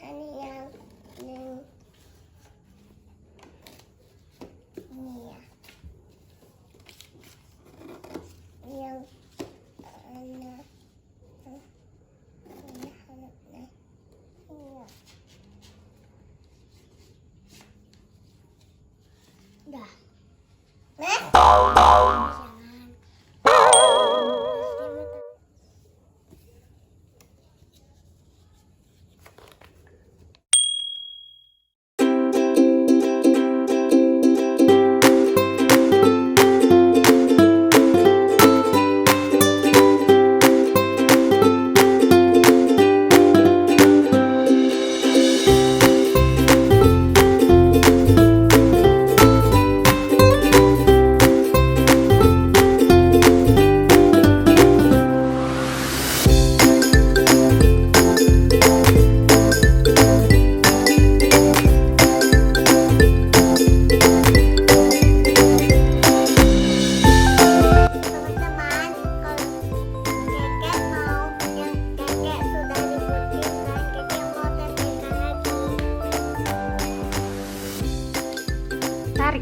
Ini yang ini ya. Yang anak dah.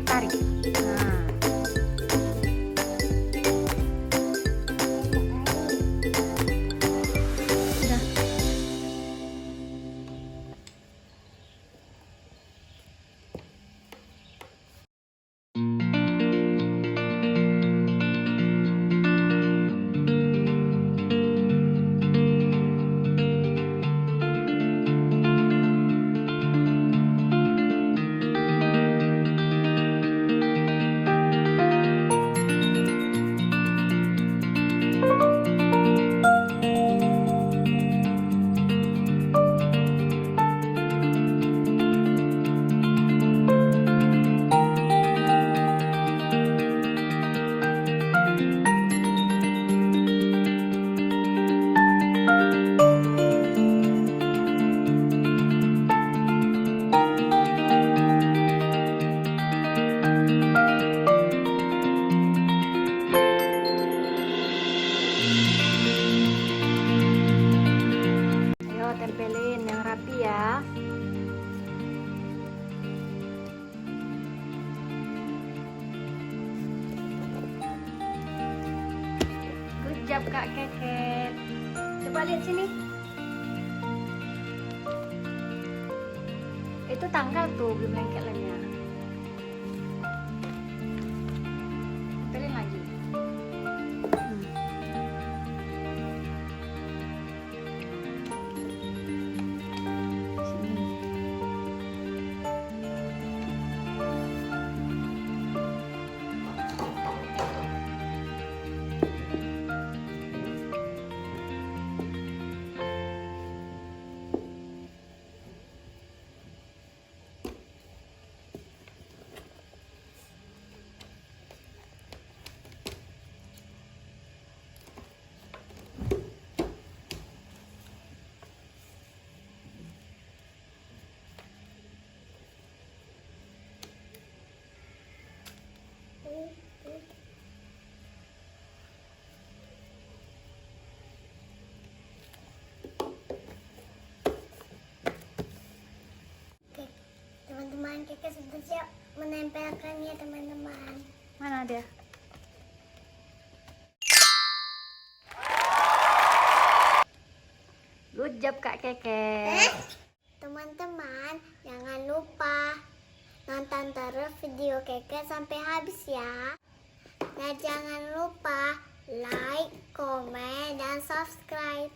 Tarik. Nah. Udah. Ayo tempelin yang rapi ya. Good job Kak Keket. Coba lihat sini. Itu tanggal tuh belum lengket lemnya. Tempelin lagi. Teman-teman, Keket sudah siap menempelkannya, teman-teman. Mana dia? Good job Kak Keket. Teman-teman, jangan lupa nonton terus video Keket sampai habis ya. Dan jangan lupa like, komen, dan subscribe.